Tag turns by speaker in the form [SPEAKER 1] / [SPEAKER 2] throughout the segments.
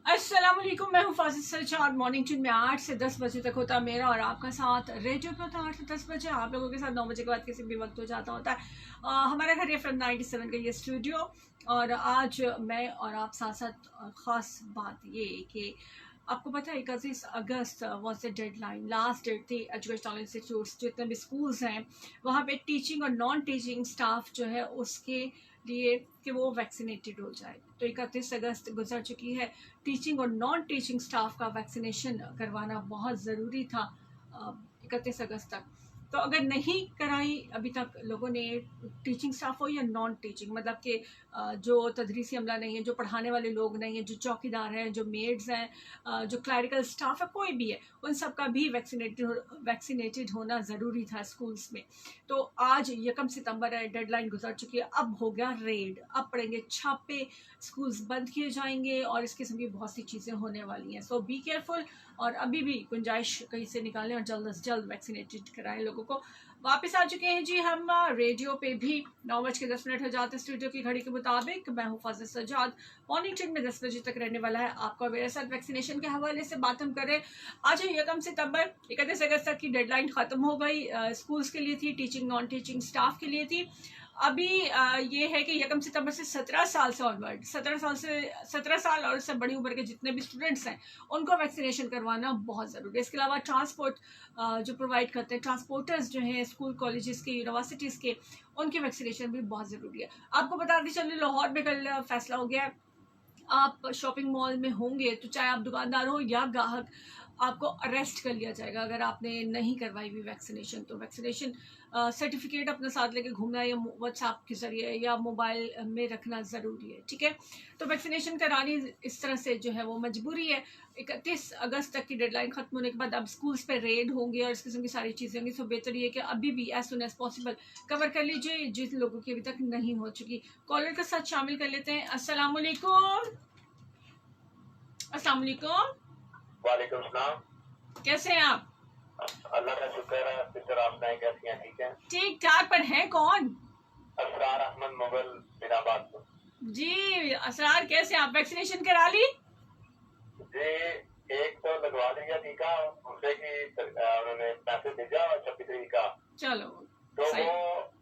[SPEAKER 1] अस्सलाम वालेकुम, मैं हूँ फाजिल सज्जाद। मॉर्निंग ट्यून में 8 से 10 बजे तक होता है मेरा और आपका साथ। रेडियो पे होता है 8 से 10 बजे, आप लोगों के साथ 9 बजे के बाद किसी भी वक्त हो जाता होता है। हमारा घर ये फ्रॉम 97 का ये स्टूडियो, और आज मैं और आप साथ साथ ख़ास बात ये कि आपको पता है 31 अगस्त was the deadline, last date थी एजुकेशनल इंस्टीट्यूट्स जितने भी स्कूल्स हैं वहाँ पे टीचिंग और नॉन टीचिंग स्टाफ जो है उसके लिए कि वो वैक्सीनेटेड हो जाए। तो 31 अगस्त गुजर चुकी है, टीचिंग और नॉन टीचिंग स्टाफ का वैक्सीनेशन करवाना बहुत ज़रूरी था 31 अगस्त तक। तो अगर नहीं कराई अभी तक लोगों ने, टीचिंग स्टाफ हो या नॉन टीचिंग, मतलब कि जो तदरीसी अमला नहीं है, जो पढ़ाने वाले लोग नहीं हैं, जो चौकीदार हैं, जो मेड्स हैं, जो क्लरिकल स्टाफ है, कोई भी है, उन सब का भी वैक्सीनेटेड होना ज़रूरी था स्कूल्स में। तो आज 1 सितंबर है, डेडलाइन गुजर चुकी है, अब हो गया रेड, अब पड़ेंगे छापे, स्कूल्स बंद किए जाएंगे और इस किस्म की बहुत सी चीज़ें होने वाली हैं। सो बी केयरफुल, और अभी भी गुंजाइश कहीं से निकालें और जल्द से जल्द वैक्सीनेटेड कराएं लोगों को। वापस आ चुके हैं जी हम रेडियो पे भी। 9:10 हो जाते स्टूडियो की घड़ी के मुताबिक। मैं हूँ फाजिल सज्जाद। मॉर्निंग ट्यून में 10 बजे तक रहने वाला है आपका मेरे साथ। वैक्सीनेशन के हवाले से बात हम करें। आज 1 सितंबर, 31 अगस्त तक की डेडलाइन ख़त्म हो गई। स्कूल्स के लिए थी, टीचिंग नॉन टीचिंग स्टाफ के लिए थी। अभी ये है कि 1 सितंबर से 17 साल से ऑनवर्ड, 17 साल और उससे बड़ी उम्र के जितने भी स्टूडेंट्स हैं उनको वैक्सीनेशन करवाना बहुत ज़रूरी है। इसके अलावा ट्रांसपोर्ट जो प्रोवाइड करते हैं, ट्रांसपोर्टर्स जो हैं स्कूल कॉलेजेस के, यूनिवर्सिटीज़ के, उनकी वैक्सीनेशन भी बहुत ज़रूरी है। आपको बताते चलिए, लाहौर में कल फैसला हो गया है, आप शॉपिंग मॉल में होंगे तो चाहे आप दुकानदार हो या ग्राहक, आपको अरेस्ट कर लिया जाएगा अगर आपने नहीं करवाई हुई वैक्सीनेशन। तो वैक्सीनेशन सर्टिफिकेट अपने साथ लेके घूमना या व्हाट्सएप के ज़रिए या मोबाइल में रखना ज़रूरी है, ठीक है। तो वैक्सीनेशन करानी इस तरह से जो है वो मजबूरी है। 31 अगस्त तक की डेडलाइन ख़त्म होने के बाद अब स्कूल्स पे रेड होंगे और इस किस्म की सारी चीज़ें होंगी। सो बेहतर ये कि अभी भी as soon as possible cover कर लीजिए जिन लोगों की अभी तक नहीं हो चुकी। कॉलर के साथ शामिल कर लेते हैं। अस्सलाम वालेकुम। अस्सलाम वालेकुम।
[SPEAKER 2] वालेकुम सलाम।
[SPEAKER 1] कैसे हैं आप?
[SPEAKER 2] अल्लाह का शुक्र है। फिर आप कैसी हैं? ठीक है,
[SPEAKER 1] ठीक ठाक। पर हैं कौन?
[SPEAKER 2] असरार अहमद मुगल बिनाबाद
[SPEAKER 1] जी असरार, कैसे आप? वैक्सीनेशन करा ली?
[SPEAKER 2] जी, एक तो लगवा लिया टीका, दूसरे की उन्होंने पैसे भेजा 26 तारीख का।
[SPEAKER 1] चलो
[SPEAKER 2] तो
[SPEAKER 1] सही।
[SPEAKER 2] वो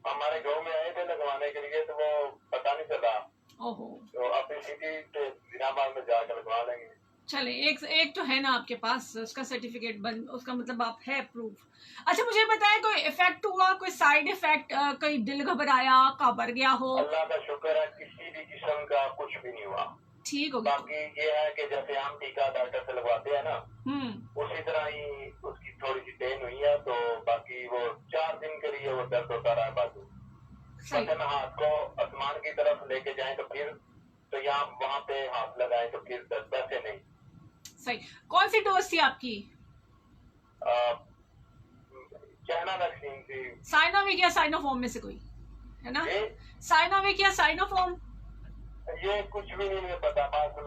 [SPEAKER 2] हमारे गांव में आए थे लगवाने के लिए, तो वो पता नहीं चला।
[SPEAKER 1] ओहो,
[SPEAKER 2] तो अपनी सिटी बिनाबाद में जाकर लगवा लेंगे।
[SPEAKER 1] चले एक तो है ना आपके पास उसका सर्टिफिकेट बन, उसका मतलब आप है प्रूफ। अच्छा मुझे बताएं, कोई इफेक्ट हुआ, कोई साइड इफेक्ट, कोई दिल घबराया, काबर गया हो?
[SPEAKER 2] अल्लाह का शुक्र है, किसी भी किस्म का कुछ भी नहीं हुआ।
[SPEAKER 1] ठीक हो गया।
[SPEAKER 2] बाकी ये है कि जैसे आम टीका डॉक्टर से लगवाते हैं ना, उसी तरह ही उसकी थोड़ी सी पेन हुई है। तो बाकी वो 4 दिन के लिए वो दर्द होता रहा बाजू। मतलब हाथ को आसमान की तरफ लेके जाएं तो फिर, तो यहाँ वहाँ पे हाथ लगाएं तो फिर दर्द, वैसे नहीं।
[SPEAKER 1] सही। कौन सी डोज थी आपकी?
[SPEAKER 2] चाइना वैक्सीन थी।
[SPEAKER 1] साइनोविक या साइनोफॉर्म में से कोई है ना? साइनोविक या साइनोफॉर्म?
[SPEAKER 2] ये कुछ भी नहीं मुझे पता, बस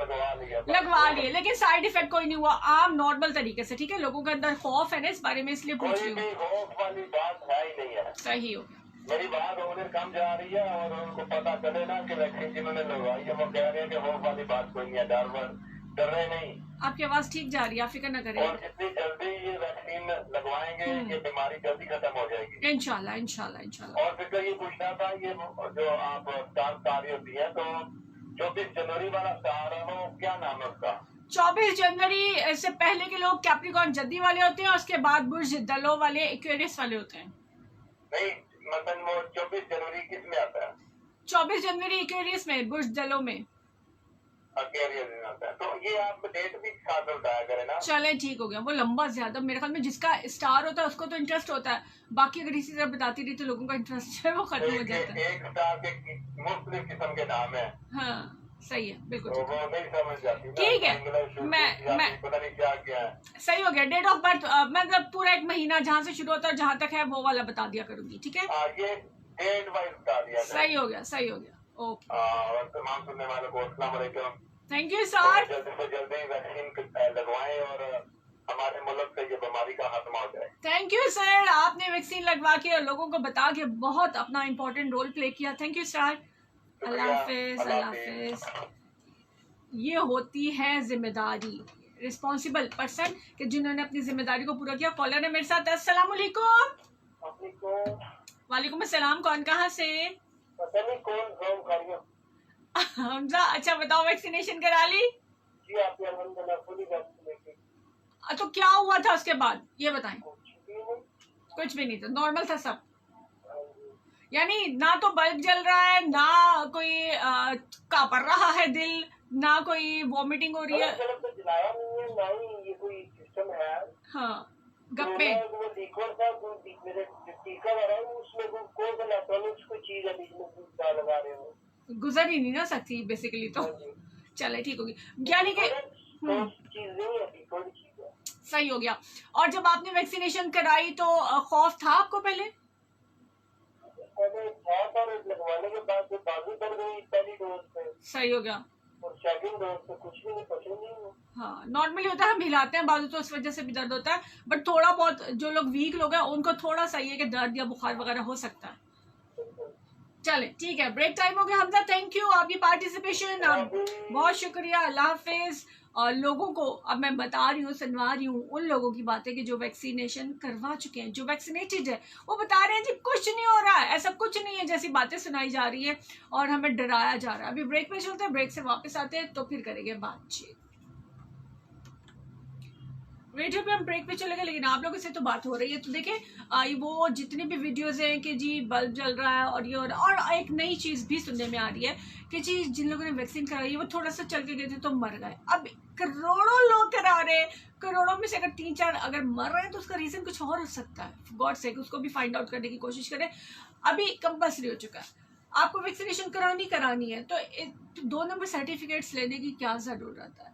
[SPEAKER 1] लगवा लिए, लेकिन साइड इफेक्ट कोई नहीं हुआ, आम नॉर्मल तरीके से। ठीक है, लोगों के अंदर खौफ है ना इस बारे में, इसलिए पूछ रही हूँ।
[SPEAKER 2] खौफ वाली बात है ही नहीं है।
[SPEAKER 1] सही हो गया।
[SPEAKER 2] मेरी बात उन्हें कम जा रही है और उनको पता चले ना कि वैक्सीन जिन्होंने लगवाई है वो कह रहे हैं कि खौफ वाली बात कोई नहीं है, डर रहे नहीं।
[SPEAKER 1] आपकी आवाज ठीक जा रही है, आप फिक्र न करें।
[SPEAKER 2] और जितनी जल्दी ये वैक्सीन लगवाएंगे ये बीमारी जल्दी खत्म हो जाएगी,
[SPEAKER 1] इंशाल्लाह इंशाल्लाह इंशाल्लाह।
[SPEAKER 2] और फिर ये पूछना था, ये जो आप स्टार तारी होती है, तो 24 जनवरी वाला स्टार है, वो क्या नाम है उसका?
[SPEAKER 1] 24 जनवरी से पहले के लोग कैप्रिकॉर्न जद्दी वाले होते हैं, और उसके बाद बुर्ज दलो वाले, एक्वेरियस वाले होते हैं।
[SPEAKER 2] नहीं, मतलब वो 24 जनवरी किस में आता है?
[SPEAKER 1] 24 जनवरी एक्वेरियस में, बुर्ज दलो में।
[SPEAKER 2] तो ये आप डेट भी साथ में बताया करें ना।
[SPEAKER 1] चले ठीक हो गया, वो लंबा ज्यादा मेरे ख्याल में जिसका स्टार होता है उसको तो इंटरेस्ट होता है, बाकी अगर इसी तरह बताती रही तो लोगों का इंटरेस्ट है वो खत्म हो जाता है।
[SPEAKER 2] एक स्टार के मुख्तलिफ किस्म के नाम है।
[SPEAKER 1] हाँ सही है, बिल्कुल
[SPEAKER 2] तो वो नहीं समझ जाती।
[SPEAKER 1] ठीक है, मैं
[SPEAKER 2] पता नहीं क्या क्या है।
[SPEAKER 1] सही हो गया। डेट ऑफ बर्थ मतलब पूरा एक महीना जहाँ से शुरू होता है जहाँ तक है वो वाला बता दिया करूंगी, ठीक है?
[SPEAKER 2] ये डेट वाइज बता दिया।
[SPEAKER 1] सही हो गया, सही हो गया। ओके,
[SPEAKER 2] और तमाम सुनने वालों को अस्सलाम वालेकुम।
[SPEAKER 1] Thank you sir.
[SPEAKER 2] जल्दी से जल्दी वैक्सीन लगवाएं और हमारे मुल्क से ये बीमारी का खात्मा हो जाए।
[SPEAKER 1] थैंक यू सर, आपने वैक्सीन लगवा के और लोगों को बता के बहुत अपना इम्पोर्टेंट रोल प्ले किया। Thank you sir. अल्लाह हाफिज, अल्लाह हाफिज। ये होती है जिम्मेदारी, रिस्पॉन्सिबल पर्सन कि जिन्होंने अपनी जिम्मेदारी को पूरा किया। कॉलर है मेरे साथ। अस्सलाम वालेकुम। वालेकुम अस्सलाम। कौन कहाँ से? हमजा। अच्छा बताओ, वैक्सीनेशन करा ली?
[SPEAKER 2] जी आपने अल्हम्दुलिल्लाह फुली वैक्सीनेटेड।
[SPEAKER 1] तो क्या हुआ था उसके बाद ये बताएं। कुछ भी नहीं था, नॉर्मल था सब। यानी ना तो बल्ब जल रहा है, ना कोई कांप रहा है दिल, ना कोई वॉमिटिंग हो रही है।
[SPEAKER 2] तो जलाया नहीं है, ना ही ये कोई सिस्टम है। हाँ
[SPEAKER 1] गप्पे।
[SPEAKER 2] वो लिक्विड था, कोई मेरे टीका लगा है उसमें कोई इलेक्ट्रॉनिक्स कोई चीज है बीच में लगा रहे हो, गुजर
[SPEAKER 1] ही नहीं ना सकती बेसिकली तो। चले ठीक होगी, यानी कि
[SPEAKER 2] चीज नहीं है, लिक्विड चीज है।
[SPEAKER 1] सही हो गया। और जब आपने वैक्सीनेशन कराई तो खौफ था आपको पहले?
[SPEAKER 2] लगवाने के बाद जो बाजू पड़ गई पहली डोज पे।
[SPEAKER 1] सही हो गया।
[SPEAKER 2] और सेकंड डोज पे कुछ भी नहीं, पसंद नहीं हुआ।
[SPEAKER 1] हाँ नॉर्मली होता है, हम हिलाते हैं बाजू तो उस वजह से भी दर्द होता है, बट थोड़ा बहुत जो लोग वीक लोग हैं उनको थोड़ा सा ये कि दर्द या बुखार वगैरह हो सकता है। चले ठीक है, ब्रेक टाइम हो गया। हमजा थैंक यू आपकी पार्टिसिपेशन, बहुत शुक्रिया, अल्लाह हाफिज। और लोगों को अब मैं बता रही हूँ, सुनवा रही हूँ उन लोगों की बातें कि जो वैक्सीनेशन करवा चुके हैं, जो वैक्सीनेटेड है, वो बता रहे हैं जी कुछ नहीं हो रहा है, ऐसा कुछ नहीं है जैसी बातें सुनाई जा रही है और हमें डराया जा रहा है। अभी ब्रेक पे चलते हैं, ब्रेक से वापस आते हैं तो फिर करेंगे बातचीत। रेडियो पे हम ब्रेक पे चले गए, लेकिन आप लोगों से तो बात हो रही है। तो देखें वो जितनी भी वीडियोस हैं कि जी बल्ब जल रहा है और ये और एक नई चीज़ भी सुनने में आ रही है कि जी जिन लोगों ने वैक्सीन कराई है वो थोड़ा सा चल के गए थे तो मर गए। अब करोड़ों लोग करा रहे हैं, करोड़ों में से अगर 3-4 अगर मर रहे हैं तो उसका रीज़न कुछ और हो सकता है। गॉड से उसको भी फाइंड आउट करने की कोशिश करें। अभी कंपल्सरी हो चुका है, आपको वैक्सीनेशन करानी है तो 2 नंबर सर्टिफिकेट्स लेने की क्या ज़रूरत है?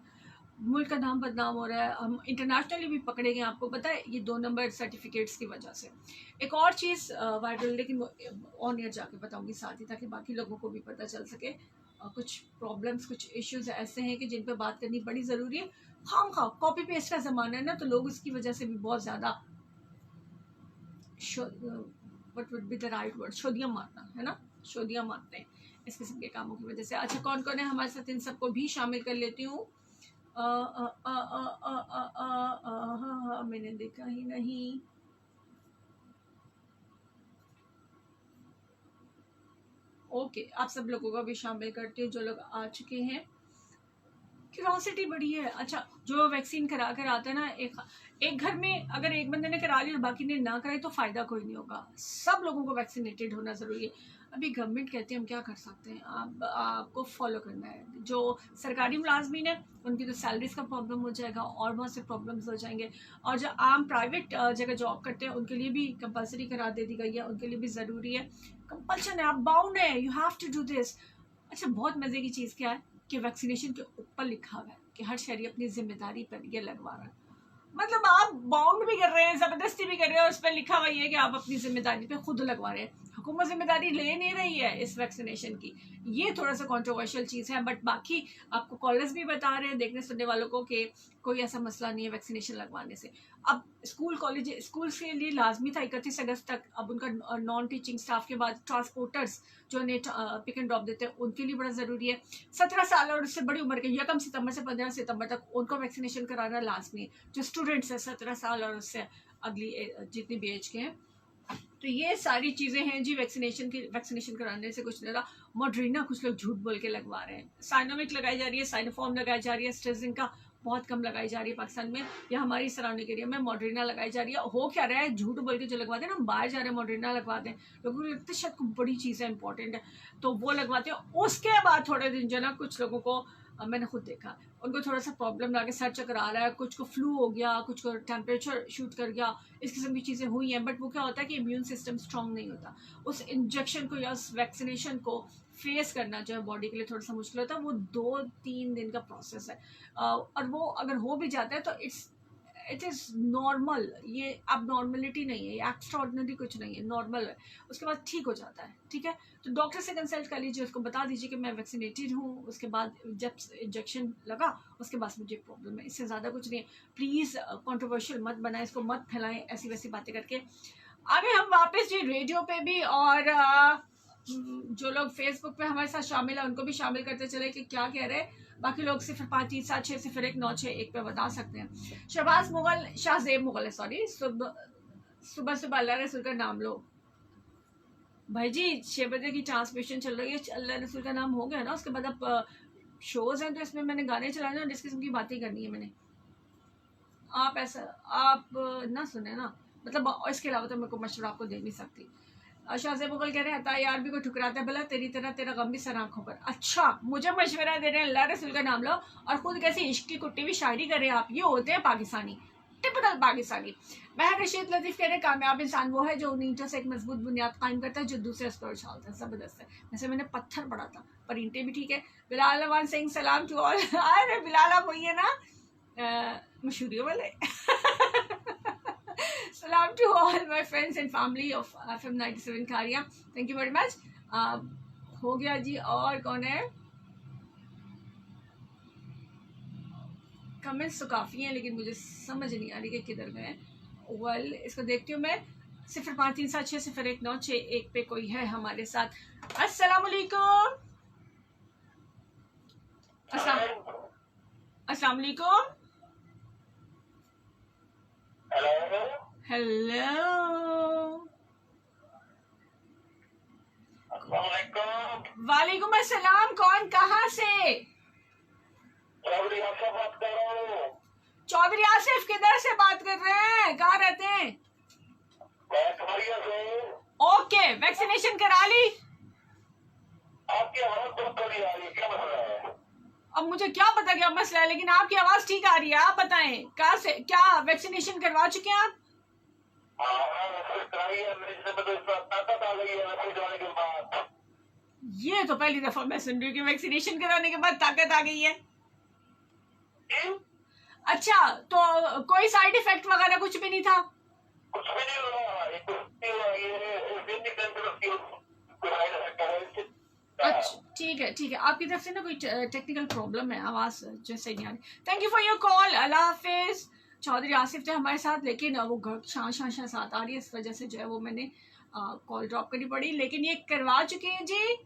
[SPEAKER 1] मुल्क का नाम बदनाम हो रहा है, हम इंटरनेशनली भी पकड़े गए, आपको पता है ये 2 नंबर सर्टिफिकेट्स की वजह से। एक और चीज़ वायरल, लेकिन ऑन एयर जाके बताऊंगी साथ ही, ताकि बाकी लोगों को भी पता चल सके। कुछ प्रॉब्लम्स, कुछ इश्यूज ऐसे हैं कि जिन पर बात करनी बड़ी ज़रूरी है। खाम खा कॉपी पेस्ट का ज़माना है ना, तो लोग उसकी वजह से भी बहुत ज़्यादा what would be the right word, शोधियाँ मारना है ना, शोधियाँ मारते हैं इस किस्म के कामों की वजह से। अच्छा कौन कौन है हमारे साथ, इन सबको भी शामिल कर लेती हूँ। मैंने देखा ही नहीं। ओके, आप सब लोगों को भी शामिल करते हैं जो लोग आ चुके हैं। क्यूरोसिटी बड़ी है। अच्छा जो वैक्सीन करा कर आता है ना, एक घर में अगर एक बंदे ने करा ली और बाकी ने ना कराई तो फ़ायदा कोई नहीं होगा। सब लोगों को वैक्सीनेटेड होना ज़रूरी है। अभी गवर्नमेंट कहते हैं हम क्या कर सकते हैं, आपको फॉलो करना है। जो सरकारी मुलाजमीन है उनकी तो सैलरीज का प्रॉब्लम हो जाएगा और बहुत से प्रॉब्लम्स हो जाएंगे। और जो आम प्राइवेट जगह जॉब करते हैं उनके लिए भी कंपलसरी करा दे दी गई है, उनके लिए भी ज़रूरी है, कंपल्शन है, आप बाउंड है, you have to do this. अच्छा बहुत मज़े की चीज़ क्या है कि वैक्सीनेशन के ऊपर लिखा हुआ है कि हर शहरी अपनी जिम्मेदारी पर ये लगवा रहा है। मतलब आप बाउंड भी कर रहे हैं, ज़बरदस्ती भी कर रहे हैं, और उस पर लिखा हुआ ये है कि आप अपनी जिम्मेदारी पे खुद लगवा रहे हैं। हुकूमत जिम्मेदारी ले नहीं रही है इस वैक्सीनेशन की, ये थोड़ा सा कंट्रोवर्शियल चीज़ है। बट बाकी आपको कॉलर्स भी बता रहे हैं, देखने सुनने वालों को, कि कोई ऐसा मसला नहीं है वैक्सीनेशन लगवाने से। अब स्कूल कॉलेज स्कूल के लिए लाजमी था 31 अगस्त तक, अब उनका नॉन टीचिंग स्टाफ के बाद ट्रांसपोर्टर्स जो उन्हें पिक एंड ड्रॉप देते हैं उनके लिए बड़ा ज़रूरी है। 17 साल और उससे बड़ी उम्र के 1 सितंबर से 15 सितंबर तक उनको वैक्सीनेशन कराना लाजमी है। जो स्टूडेंट्स हैं 17 साल और उससे अगली जितनी भी एज के हैं, तो ये सारी चीज़ें हैं जी। वैक्सीनेशन कराने से कुछ नहीं रहा। मॉडर्ना कुछ लोग झूठ बोल के लगवा रहे हैं, साइनोविक लगाई जा रही है, साइनोफॉर्म लगाई जा रही है, एस्ट्राजेनेका बहुत कम लगाई जा रही है पाकिस्तान में या हमारी सराउंडिंग एरिया में। मॉडर्ना लगाई जा रही है। हो क्या रहा है, झूठ बोल के जो लगवाते हैं ना, हम बाहर जा रहे हैं मॉडर्ना लगवाते हैं, लोगों को लगता है शायद कोई बड़ी चीज़ है, इंपॉर्टेंट है, तो वो लगवाते हैं। उसके बाद थोड़े दिन जो ना कुछ लोगों को मैंने खुद देखा, उनको थोड़ा सा प्रॉब्लम लगा, सर चकरा रहा है, कुछ को फ्लू हो गया, कुछ को टेम्परेचर शूट कर गया, इस किस्म की चीज़ें हुई हैं। बट वो क्या होता है कि इम्यून सिस्टम स्ट्रांग नहीं होता, उस इंजेक्शन को या उस वैक्सीनेशन को फेस करना जो है बॉडी के लिए थोड़ा सा मुश्किल होता है। वो 2-3 दिन का प्रोसेस है, और वो अगर हो भी जाता है तो इट इज़ नॉर्मल, ये अब नॉर्मलिटी नहीं है, ये एक्स्ट्रा ऑर्डिनरी कुछ नहीं है, नॉर्मल है। उसके बाद ठीक हो जाता है, ठीक है। तो डॉक्टर से कंसल्ट कर लीजिए, उसको बता दीजिए कि मैं वैक्सीनेटेड हूँ, उसके बाद जब इंजेक्शन लगा उसके बाद मुझे प्रॉब्लम है, इससे ज़्यादा कुछ नहीं है। प्लीज़ कंट्रोवर्शियल मत बनाएं, इसको मत फैलाएं ऐसी वैसी बातें करके। आगे हम वापस जी रेडियो पे भी, और जो लोग फेसबुक पे हमारे साथ शामिल है उनको भी शामिल करते चले कि क्या कह रहे हैं। बाकी लोग 0537601961 पे बता सकते हैं। शहबाज मुगल, शाहजेब मुगल है, सॉरी। सुबह सुबह अल्लाह रसूल का नाम लो भाई जी। 6 बजे की ट्रांसमिशन चल रही है, अल्लाह रसूल का नाम हो गया ना, उसके बाद अब शोज हैं तो इसमें मैंने गाने चलाने और जिस किस्म की बातें करनी है मैंने, आप ऐसा आप ना सुने ना, मतलब इसके अलावा तो मैं कोई मशवरा आपको दे नहीं सकती। शाहजेब मुगल कह रहे हैं यार भी कोई ठुकराता है भला तेरी तरह, तेरा गम भी सर आंखों पर। अच्छा, मुझे मशवरा दे रहे हैं अल्लाह रसूल का नाम लो और खुद कैसी इश्क की कुट्टी भी शायरी कर रहे हैं आप। ये होते हैं पाकिस्तानी, टिपिकल पाकिस्तानी। महर रशीद लतीफ़ कह रहे हैं कामयाब इंसान वो है जो ईंटों से एक मजबूत बुनियाद कायम करता है जो दूसरे पर उछालता है। जबरदस्त है। वैसे मैंने पत्थर पढ़ा था पर ईंटें भी ठीक है। बिलाल अमान सिंह सलाम टू ऑल। अरे बिलाल आप वही है ना मशहूरियों वाले। Salam to all my friends and family of FM 97 कारिया, थैंक यू वेरी मच। हो गया जी। और कौन है? कमेंट्स तो काफ़ी हैं लेकिन मुझे समझ नहीं आ रही कि किधर गए। वेल इसको देखती हूँ मैं। 0537601961 पे कोई है हमारे साथ। अस्सलाम वालेकुम। अस्सलाम वालेकुम। हेलो, वालेकुम अस्सलाम। कौन, कहाँ से?
[SPEAKER 2] चौधरी आसिफ बात कर रहा हूँ।
[SPEAKER 1] चौधरी आसिफ किधर से बात कर रहे हैं, कहाँ रहते हैं? ओके, वैक्सीनेशन करा ली?
[SPEAKER 2] आपकी आवाज बहुत थोड़ी आ रही है, क्या मसला है?
[SPEAKER 1] अब मुझे क्या पता क्या मसला है, लेकिन आपकी आवाज ठीक आ रही है। आप बताएं कहाँ से, क्या वैक्सीनेशन करवा चुके हैं आप? ये तो पहली दफा मैं सुन रही हूँ कि वैक्सीनेशन कराने के बाद ताकत आ गई है। अच्छा, तो कोई साइड इफेक्ट वगैरह कुछ भी नहीं था?
[SPEAKER 2] कुछ भी नहीं हुआ।
[SPEAKER 1] अच्छा ठीक है ठीक है। आपकी तरफ से ना कोई टेक्निकल प्रॉब्लम है, आवाज जैसे नहीं आ रही। Thank you for your call, अल्लाह हाफिज। चौधरी आसिफ थे हमारे साथ लेकिन वो घर शां साथ आ रही है, इस वजह से जो है वो मैंने कॉल ड्रॉप करनी पड़ी। लेकिन ये करवा चुके हैं जी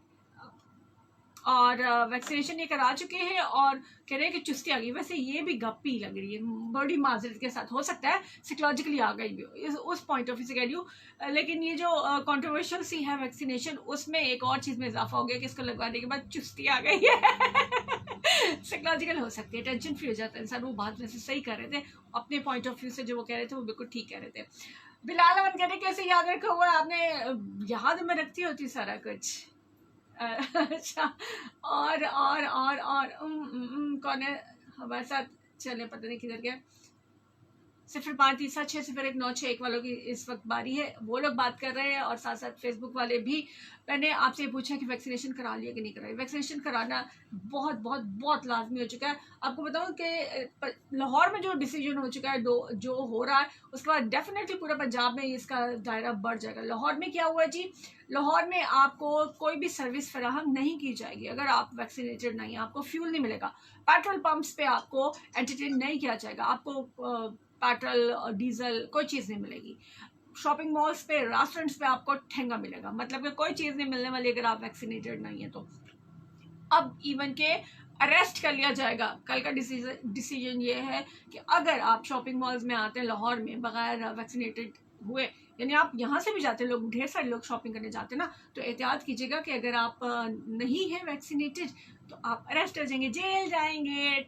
[SPEAKER 1] और वैक्सीनेशन ये करा चुके हैं और कह रहे हैं कि चुस्ती आ गई। वैसे ये भी गप्पी लग रही है, बड़ी माजरत के साथ। हो सकता है साइकोलॉजिकली आ गई भी उस पॉइंट ऑफ व्यू से कह रही हूँ। लेकिन ये जो कंट्रोवर्शियल सी है वैक्सीनेशन, उसमें एक और चीज़ में इजाफा हो गया कि इसको लगवाने के बाद चुस्ती आ गई है। साइकोलॉजिकल हो सकती है, टेंशन फ्री हो जाता है इंसान। वो बात वैसे सही कर रहे थे अपने पॉइंट ऑफ व्यू से, जो वो कह रहे थे वो बिल्कुल ठीक कह रहे थे। बिलाल अहमद कह रहे कैसे याद रखा हुआ आपने? याद में रखती होती सारा कुछ। अच्छा, और कौन है हमारे साथ? चले पता नहीं किधर गया। 0537601961 वालों की इस वक्त बारी है, वो लोग बात कर रहे हैं और साथ साथ फेसबुक वाले भी। मैंने आपसे ये पूछा कि वैक्सीनेशन करा लिया कि नहीं कराई। वैक्सीनेशन कराना बहुत बहुत बहुत लाजमी हो चुका है। आपको बताऊं कि लाहौर में जो डिसीजन हो चुका है, जो हो रहा है, उसके बाद डेफिनेटली पूरा पंजाब में इसका दायरा बढ़ जाएगा। लाहौर में क्या हुआ जी? लाहौर में आपको कोई भी सर्विस फराहम नहीं की जाएगी अगर आप वैक्सीनेटेड नहीं। आपको फ्यूल नहीं मिलेगा, पेट्रोल पंप्स पे आपको एंटरटेन नहीं किया जाएगा, आपको पेट्रोल डीजल कोई चीज़ नहीं मिलेगी। शॉपिंग मॉल्स पे, रेस्टोरेंट्स पे आपको ठेंगा मिलेगा, मतलब कि कोई चीज़ नहीं मिलने वाली अगर आप वैक्सीनेटेड नहीं है तो। अब इवन के अरेस्ट कर लिया जाएगा। कल का डिसीजन ये है कि अगर आप शॉपिंग मॉल्स में आते हैं लाहौर में बगैर वैक्सीनेटेड हुए, यानी आप यहाँ से भी जाते हैं, लोग ढेर सारे लोग शॉपिंग करने जाते हैं ना, तो एहतियात कीजिएगा कि अगर आप नहीं है वैक्सीनेटेड तो आप अरेस्ट हो जाएंगे, जेल जाएंगे।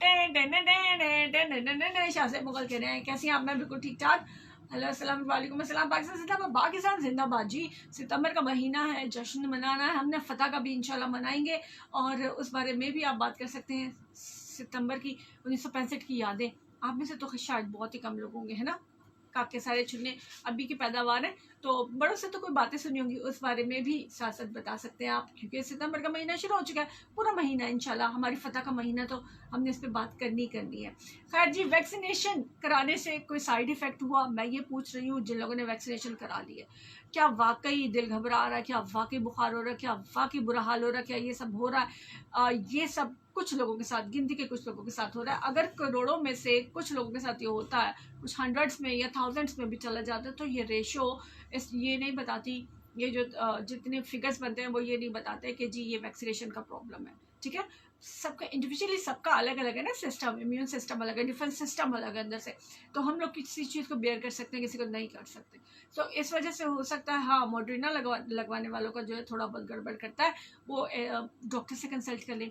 [SPEAKER 1] शाहजेब मुगल कह रहे हैं कैसी हैं आप? मैं बिल्कुल ठीक ठाक। हेलो अस्सलाम वालेकुम अस्सलाम। पाकिस्तान जिंदाबाद जी। सितंबर का महीना है, जश्न मनाना है, हमने फतह का भी इंशाल्लाह मनाएंगे और उस बारे में भी आप बात कर सकते हैं। सितंबर की 1965 की यादें आप में से तो शायद बहुत ही कम लोग होंगे, है ना? काके सारे चुनने अभी की पैदावार है, तो बड़ों से तो कोई बातें सुनी होंगी, उस बारे में भी साथ साथ बता सकते हैं आप, क्योंकि सितंबर का महीना शुरू हो चुका है। पूरा महीना इंशाल्लाह हमारी फतह का महीना, तो हमने इस पर बात करनी है। खैर जी, वैक्सीनेशन कराने से कोई साइड इफेक्ट हुआ, मैं ये पूछ रही हूँ जिन लोगों ने वैक्सीनेशन करा ली है, क्या वाकई दिल घबरा रहा है? क्या वाकई बुखार हो रहा है? क्या वाकई बुरा हाल हो रहा है? क्या ये सब हो रहा है? ये सब कुछ लोगों के साथ, गिनती के कुछ लोगों के साथ हो रहा है। अगर करोड़ों में से कुछ लोगों के साथ ये होता है, कुछ हंड्रेड्स में या थाउजेंड्स में भी चला जाता है, तो ये रेशो ये नहीं बताती, ये जो जितने फिगर्स बनते हैं वो ये नहीं बताते कि जी ये वैक्सीनेशन का प्रॉब्लम है। ठीक है, सबका इंडिविजुअली सबका अलग अलग है ना सिस्टम, इम्यून सिस्टम अलग है, डिफेंस सिस्टम अलग है अंदर से, तो हम लोग किसी चीज़ को बेयर कर सकते हैं, किसी को नहीं कर सकते। तो इस वजह से हो सकता है हाँ मॉडर्ना लगवाने वालों का जो है थोड़ा बहुत गड़बड़ करता है, वो डॉक्टर से कंसल्ट कर लें।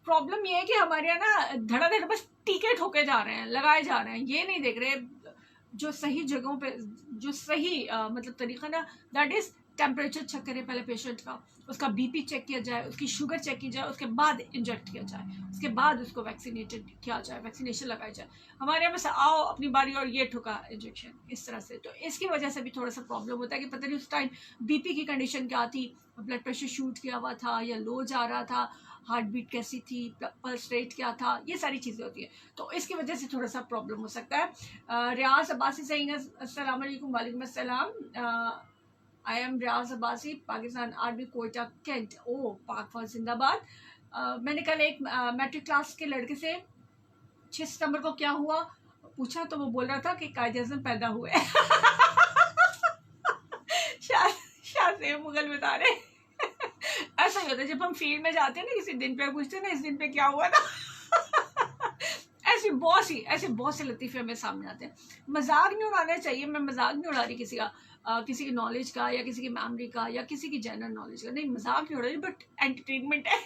[SPEAKER 1] प्रॉब्लम ये है कि हमारे यहाँ ना धड़ाधड़ बस टीके ठोके जा रहे हैं, लगाए जा रहे हैं, ये नहीं देख रहे जो सही जगहों पे जो सही मतलब तरीका ना, दैट इज टेम्परेचर चेक करें पहले पेशेंट का, उसका बीपी चेक किया जाए, उसकी शुगर चेक की जाए, उसके बाद इंजेक्ट किया जाए, उसके बाद उसको वैक्सीनेटेड किया जाए, वैक्सीनेशन लगाई जाए। हमारे यहाँ बस आओ अपनी बारी और ये ठुका इंजेक्शन इस तरह से, तो इसकी वजह से भी थोड़ा सा प्रॉब्लम होता है कि पता नहीं उस टाइम बीपी की कंडीशन क्या थी, ब्लड प्रेशर शूट किया हुआ था या लो जा रहा था, हार्ट बीट कैसी थी, पल्स रेट क्या था, ये सारी चीज़ें होती है, तो इसकी वजह से थोड़ा सा प्रॉब्लम हो सकता है। रियाज अब्बासी सही है, अस्सलाम वालेकुम। वालेकुम अस्सलाम। I am Riyaz Abbasi, Pakistan army Quetta cantt. ओ पाक फौज जिंदाबाद। मैंने कल एक मैट्रिक क्लास के लड़के से 6 सितंबर को क्या हुआ पूछा, तो वो बोल रहा था कि कायदे आज़म पैदा हुए। शाह मुगल बता रहे। ऐसा ही होता है जब हम फील्ड में जाते हैं ना, किसी दिन पे पूछते हैं ना इस दिन पे क्या हुआ था। ऐसे बहुत से लतीफ़े हमें सामने आते हैं। मजाक नहीं उड़ाना चाहिए, मैं मजाक नहीं उड़ा रही किसी का, किसी की नॉलेज का या किसी की मेमोरी का या किसी की जनरल नॉलेज का, नहीं मजाक नहीं उड़ा रही, बट एंटरटेनमेंट है।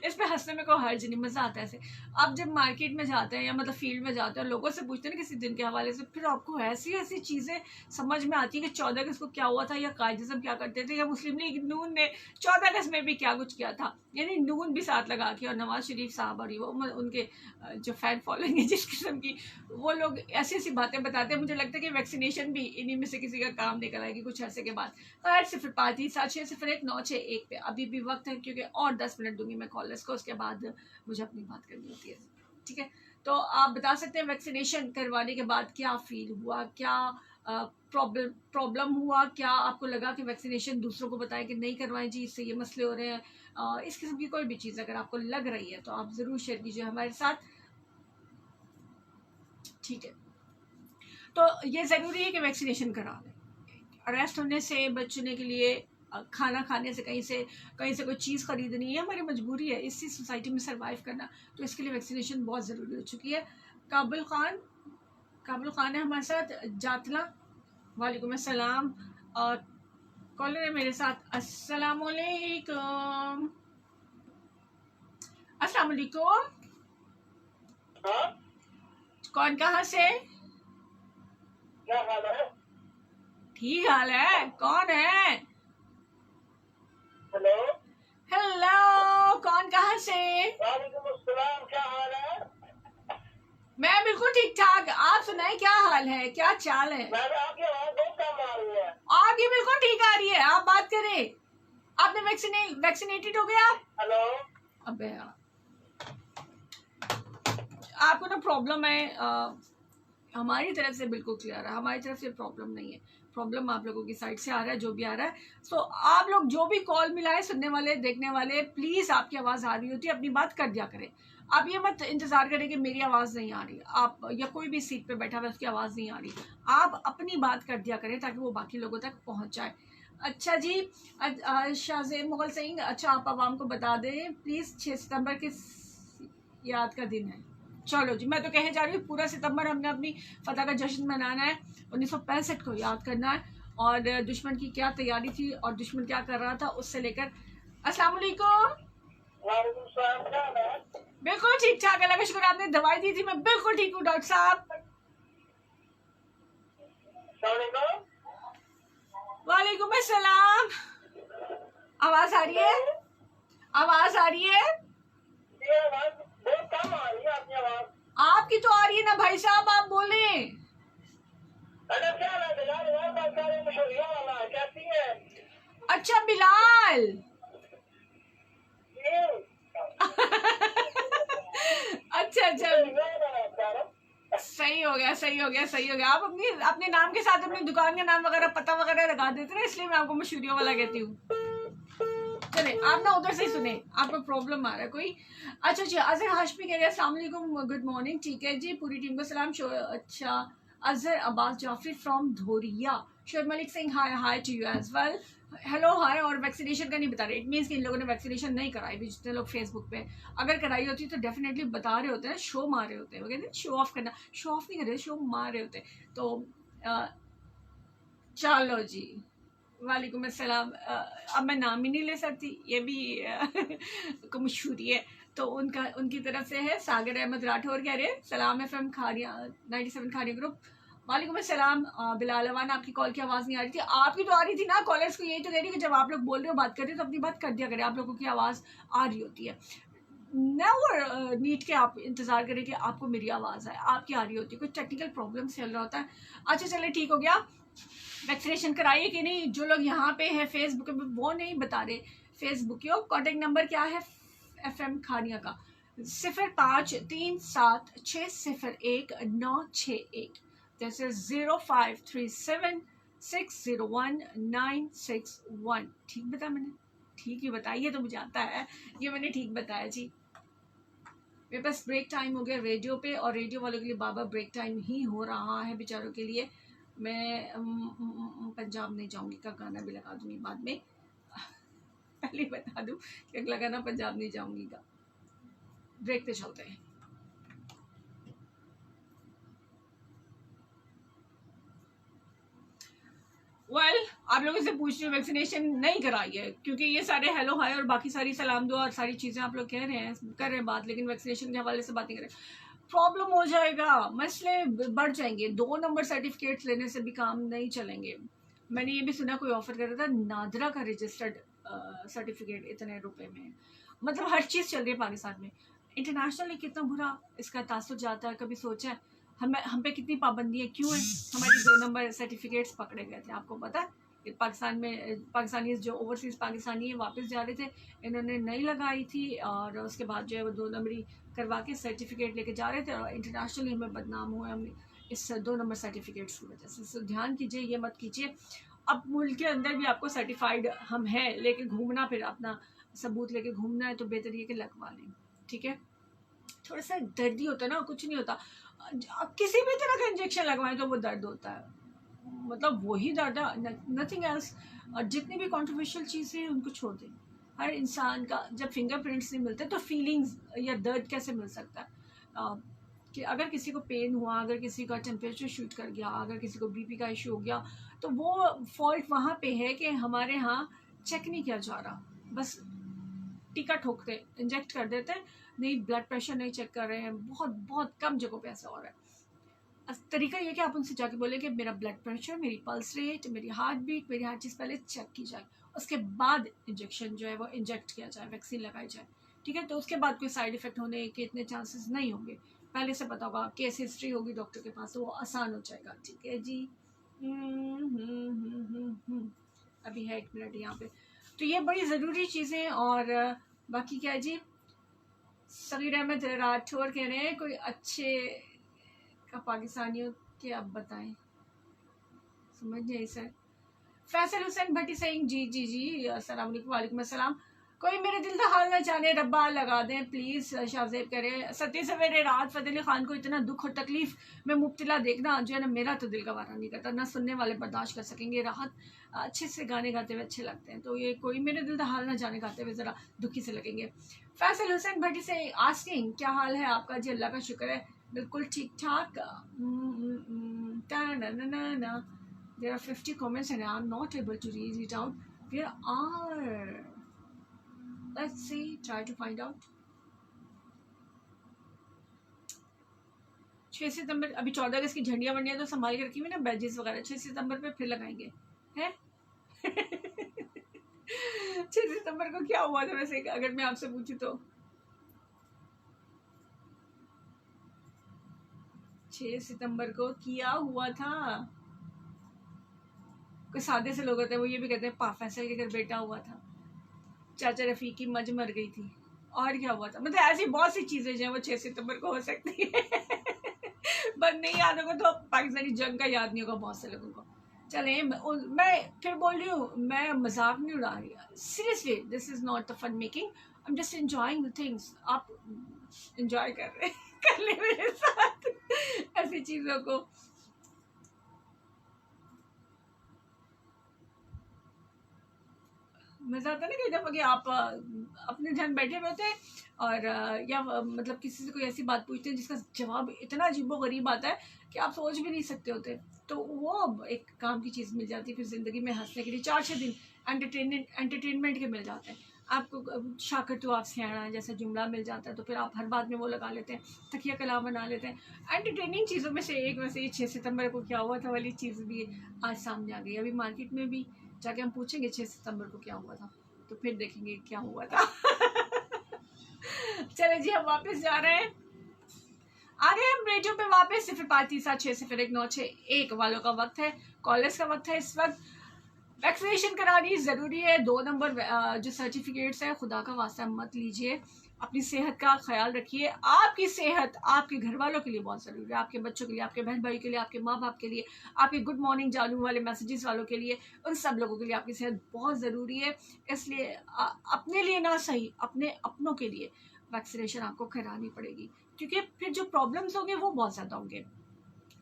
[SPEAKER 1] इस पर हंसने में कोई हर्ज नहीं, मज़ा आता है ऐसे। आप जब मार्केट में जाते हैं या मतलब फील्ड में जाते हैं, लोगों से पूछते हैं ना किसी दिन के हवाले से, फिर आपको ऐसी ऐसी चीज़ें समझ में आती है कि 14 अगस्त को क्या हुआ था, या कायदे क्या करते थे, या मुस्लिम लीग नून ने 14 अगस्त में भी क्या कुछ किया था, यानी नून भी साथ लगा के, और नवाज शरीफ साहब और वो उनके जो फैन फॉलोइंग है जिस किस्म की, वो लोग ऐसी ऐसी बातें बताते हैं, मुझे लगता है कि वैक्सीनेशन भी इन्हीं में से किसी का काम निकल आएगी कुछ ऐसे के बाद। 805360961 पे अभी भी वक्त है, क्योंकि और 10 मिनट दूंगी मैं कॉलर्स को, उसके बाद मुझे अपनी बात करनी होती है, ठीक है। तो आप बता सकते हैं वैक्सीनेशन करवाने के बाद क्या फील हुआ, क्या प्रॉब्लम हुआ, क्या आपको लगा कि वैक्सीनेशन दूसरों को बताएं कि नहीं करवाएं जी इससे ये मसले हो रहे हैं, इस किस्म की कोई भी चीज़ अगर आपको लग रही है तो आप ज़रूर शेयर कीजिए हमारे साथ, ठीक है। तो ये ज़रूरी है कि वैक्सीनेशन करा लें, अरेस्ट होने से बचने के लिए, खाना खाने से, कहीं से कोई चीज़ ख़रीदनी है, हमारी मजबूरी है इसी सोसाइटी में सरवाइव करना, तो इसके लिए वैक्सीनेशन बहुत ज़रूरी हो चुकी है। काबुल खान है हमारे साथ, जातला। वालेकुम अस्सलाम। और कॉलर है मेरे साथ, अस्सलाम वालेकुम। अस्सलाम वालेकुम। कौन कहाँ से?
[SPEAKER 2] क्या हाल है?
[SPEAKER 1] ठीक हाल है, कौन है?
[SPEAKER 2] हेलो
[SPEAKER 1] हेलो, कौन कहाँ से?
[SPEAKER 2] वालेकुम अस्सलाम, क्या हाल है?
[SPEAKER 1] मैं बिल्कुल ठीक ठाक, आप सुनाए क्या हाल है, क्या चाल है?
[SPEAKER 2] मैंने आपकी आवाज बहुत कम आ रही है।
[SPEAKER 1] आपकी बिल्कुल ठीक आ रही है, आप बात करें। आपने वैक्सीनेटेड हो गया?
[SPEAKER 2] हेलो।
[SPEAKER 1] अबे यार, आपको ना प्रॉब्लम है, हमारी तरफ से बिल्कुल क्लियर है, हमारी तरफ से प्रॉब्लम नहीं है, प्रॉब्लम आप लोगों की साइड से आ रहा है, जो भी आ रहा है। सो आप लोग जो भी कॉल मिलाए, सुनने वाले देखने वाले, प्लीज़ आपकी आवाज़ आ रही होती है अपनी बात कर दिया करें। आप ये मत इंतज़ार करें कि मेरी आवाज़ नहीं आ रही, आप या कोई भी सीट पे बैठा हुआ उसकी आवाज़ नहीं आ रही, आप अपनी बात कर दिया करें ताकि वो बाकी लोगों तक पहुँच जाए। अच्छा जी, शाहज़ेब मुगल सिंह, अच्छा आप आवाम को बता दें प्लीज़ 6 सितंबर किस याद का दिन है? चलो जी, मैं तो कहने जा रही हूँ पूरा सितंबर हमने अपनी फतह का जश्न मनाना है, 1965 को याद करना है, और दुश्मन की क्या तैयारी थी और दुश्मन क्या कर रहा था उससे लेकर। अस्सलाम वालेकुम।
[SPEAKER 2] वालेकुम सलाम, क्या हाल है?
[SPEAKER 1] बिल्कुल ठीक ठाक, अल्लाह का शुक्र, आपने दवाई दी थी, मैं बिल्कुल ठीक हूँ डॉक्टर साहब। वालेकुम अस्सलाम। आवाज आ रही है? आवाज आ रही है?
[SPEAKER 2] बहुत कम आ रही है आपकी आवाज।
[SPEAKER 1] आपकी तो आ रही है ना भाई साहब, आप बोले।
[SPEAKER 2] कैसी है?
[SPEAKER 1] अच्छा बिलाल। अच्छा सही हो गया, सही हो गया, सही हो गया। आप अपने नाम के साथ अपनी दुकान का नाम वगैरह पता वगैरह लगा देते ना, इसलिए मैं आपको मशहूरियों वाला कहती हूँ। चले आप ना उधर से ही सुने, आपको प्रॉब्लम आ रहा है कोई। अच्छा जी, अजहर हाशमी कह रहे हैं अस्सलाम वालेकुम, गुड मॉर्निंग, ठीक है जी, पूरी टीम को सलाम। अच्छा Azhar Abbas Jafri from Dhoriya, Shoaib Malik Singh hi hi to you as well. Hello hi और वैक्सीनेशन का नहीं बता रहे, इट मीन्स कि इन लोगों ने वैक्सीनेशन नहीं कराई भी। जितने लोग फेसबुक पे अगर कराई होती तो डेफिनेटली बता रहे होते हैं, शो मार रहे होते हैं। वो कहते हैं शो ऑफ करना, शो ऑफ नहीं कर रहे, शो मार रहे होते। तो चलो जी, वालेकुम अस्सलाम। अब मैं नाम ही नहीं ले सकती, ये भी को मशहूरी है। तो उनकी तरफ से है सागर अहमद राठौर कह रहे हैं सलाम एफएम खारिया 97 खारिया ग्रुप। वालेकुम अस्सलाम। बिलाल अवान, आपकी कॉल की आवाज़ नहीं आ रही थी, आपकी तो आ रही थी ना। कॉलर्स को यही तो कह रही है कि जब आप लोग बोल रहे हो बात कर रहे हो तो अपनी बात कर दिया करें, आप लोगों की आवाज़ आ रही होती है ना। वो नीट के आप इंतज़ार करें कि आपको मेरी आवाज़ आए, आपकी आ रही होती है, कुछ टेक्निकल प्रॉब्लम चल रहा होता है। अच्छा चले, ठीक हो गया। वैक्सीनेशन कराइए कि नहीं, जो लोग यहाँ पे हैं फेसबुक पे वो नहीं बता रहे। फेसबुक की कॉन्टेक्ट नंबर क्या है एफएम खानिया का? 0537601961। जैसे 0537601961। ठीक बताया मैंने? ठीक ही बताइए तो मुझे आता है, ये मैंने ठीक बताया जी। मेरे पास ब्रेक टाइम हो गया रेडियो पे, और रेडियो वालों के लिए बाबा ब्रेक टाइम ही हो रहा है बेचारों के लिए। मैं पंजाब नहीं जाऊंगी का गाना भी लगा दूंगी बाद में। पहले बता दूं कि अगला गाना पंजाब नहीं जाऊंगी का। ब्रेक पे चलते हैं। आप लोगों से पूछ रही हूँ, वैक्सीनेशन नहीं कराई है, क्योंकि ये सारे हेलो हाय और बाकी सारी सलाम दुआ और सारी चीज़ें आप लोग कह रहे हैं, कर रहे हैं बात, लेकिन वैक्सीनेशन के हवाले से बात नहीं कर रहे। प्रॉब्लम हो जाएगा, मसले बढ़ जाएंगे। 2 नंबर सर्टिफिकेट्स लेने से भी काम नहीं चलेंगे। मैंने ये भी सुना कोई ऑफर कर रहा था नादरा का रजिस्टर्ड सर्टिफिकेट इतने रुपए में। मतलब हर चीज़ चल रही है पाकिस्तान में। इंटरनेशनली कितना बुरा इसका तासुर जाता है, कभी सोचा है? हम पे कितनी पाबंदियाँ क्यों है? हमारी 2 नंबर सर्टिफिकेट्स पकड़े गए थे, आपको पता है? पाकिस्तान में पाकिस्तानी जो ओवरसीज़ पाकिस्तानी है वापस जा रहे थे, इन्होंने नहीं लगाई थी, और उसके बाद जो है वो 2 नंबरी करवा के सर्टिफिकेट लेके जा रहे थे, और इंटरनेशनली हमें बदनाम हुए हम इस 2 नंबर सर्टिफिकेट्स की वजह से। तो ध्यान कीजिए, ये मत कीजिए। अब मुल्क के अंदर भी आपको सर्टिफाइड हम हैं लेके घूमना, फिर अपना सबूत लेके घूमना है, तो बेहतर ये कि लगवा लें, ठीक है? थोड़ा सा दर्द ही होता है ना, कुछ नहीं होता। किसी भी तरह का इंजेक्शन लगवाएं तो वो दर्द होता है, मतलब वही दर्द है, नथिंग एल्स। और जितनी भी कॉन्ट्रोवर्शियल चीज़ें हैं उनको छोड़ दें। हर इंसान का जब फिंगरप्रिंट्स नहीं मिलते तो फीलिंग्स या दर्द कैसे मिल सकता है? कि अगर किसी को पेन हुआ, अगर किसी का टेम्परेचर शूट कर गया, अगर किसी को बीपी का इशू हो गया, तो वो फॉल्ट वहाँ पे है कि हमारे यहाँ चेक नहीं किया जा रहा, बस टीका ठोकते, इंजेक्ट कर देते, नहीं ब्लड प्रेशर नहीं चेक कर रहे हैं। बहुत बहुत कम जगहों पे ऐसा हो रहा है। तरीका ये कि आप उनसे जाके बोले कि मेरा ब्लड प्रेशर, मेरी पल्स रेट, मेरी हार्ट बीट, मेरी हर चीज़ पहले चेक की जाए, उसके बाद इंजेक्शन जो है वो इंजेक्ट किया जाए, वैक्सीन लगाई जाए, ठीक है? तो उसके बाद कोई साइड इफेक्ट होने के इतने चांसेस नहीं होंगे। पहले से पता होगा, केस हिस्ट्री होगी डॉक्टर के पास, तो वो आसान हो जाएगा, ठीक है जी। अभी है 1 मिनट यहाँ पे। तो ये बड़ी ज़रूरी चीज़ें। और बाकी क्या है जी? सगीर अहमद राठौर कह रहे हैं कोई अच्छे का पाकिस्तानियों के अब बताएं, समझ नहीं सर। फैसल हुसैन भट्टी सिंह, जी जी जी, अस्सलाम वालेकुम। वालेकुम अस्सलाम। कोई मेरे दिल का हाल ना जाने, रब्बा लगा दें प्लीज़। शाहजेब कह रहे हैं सत्य सवेरे रात फतेह अली खान को इतना दुख और तकलीफ में मुब्तला देखना जो है ना, मेरा तो दिल का वारा नहीं करता, ना सुनने वाले बर्दाश्त कर सकेंगे। राहत अच्छे से गाने गाते हुए अच्छे लगते हैं, तो ये कोई मेरे दिल का हाल ना जाने गाते हुए ज़रा दुखी से लगेंगे। फैसल हुसैन भट्टी से आस्किंग क्या हाल है आपका? जी अल्लाह का शुक्र है, बिल्कुल ठीक ठाक। There are 50 comments and I'm not able to read it out. Where are? Let's see. Try to find out. 6 सितंबर, अभी 14 अगस्त की झंडियाँ वंडियाँ तो संभाल के रखी हुई ना, बैजेस वगैरह। 6 सितंबर पे फिर लगाएंगे, हैं? 6 सितंबर को क्या हुआ था वैसे, अगर मैं आपसे पूछूं तो? 6 सितंबर को क्या हुआ था? कोई सादे से लोग होते हैं वो ये भी कहते हैं फैसल के घर बेटा हुआ था, चाचा रफीक की मज मर गई थी, और क्या हुआ था। मतलब ऐसी बहुत सी चीज़ें जो है वो 6 सितंबर को हो सकती है। बस नहीं याद होगा तो पाकिस्तानी जंग का याद नहीं होगा बहुत से लोगों को। चलें, मैं फिर बोल रही हूँ, मैं मजाक नहीं उड़ा रही, seriously this is not the fun making, I am just enjoying the things. आप एंजॉय कर रहे कर ले मेरे साथ ऐसी चीज़ों को। मजा आता है ना कई दफा कि आप अपने ध्यान बैठे हुए होते हैं और या मतलब किसी से कोई ऐसी बात पूछते हैं जिसका जवाब इतना अजीबोगरीब आता है कि आप सोच भी नहीं सकते होते, तो वो एक काम की चीज़ मिल जाती है। फिर ज़िंदगी में हंसने के लिए 4-6 दिन एंटरटेनमेंट के मिल जाते हैं आपको। शाकर तो आप सियाणा जैसा जुमला मिल जाता है तो फिर आप हर बात में वो लगा लेते हैं, तकिया कलाम बना लेते हैं। एंटरटेनिंग चीज़ों में से एक वैसे 6 सितंबर को क्या हुआ था वाली चीज़ भी आज सामने आ गई। अभी मार्केट में भी जाके हम पूछेंगे 6 सितंबर को क्या हुआ था, तो फिर देखेंगे क्या हुआ था। चले जी, हम वापस जा रहे हैं, आ गए हम रेडियो पे वापस। 0537601961 वालों का वक्त है, कॉलेज का वक्त है इस वक्त। वैक्सीनेशन करानी ज़रूरी है। 2 नंबर जो सर्टिफिकेट्स है, खुदा का वास्ता मत लीजिए। अपनी सेहत का ख्याल रखिए। आपकी सेहत आपके घर वालों के लिए बहुत ज़रूरी है, आपके बच्चों के लिए, आपके बहन भाई के लिए, आपके माँ बाप के लिए, आपके गुड मॉर्निंग जानू वाले मैसेजेस वालों के लिए, उन सब लोगों के लिए आपकी सेहत बहुत ज़रूरी है। इसलिए अपने लिए ना सही, अपने अपनों के लिए वैक्सीनेशन आपको करानी पड़ेगी, क्योंकि फिर जो प्रॉब्लम्स होंगे वो बहुत ज़्यादा होंगे।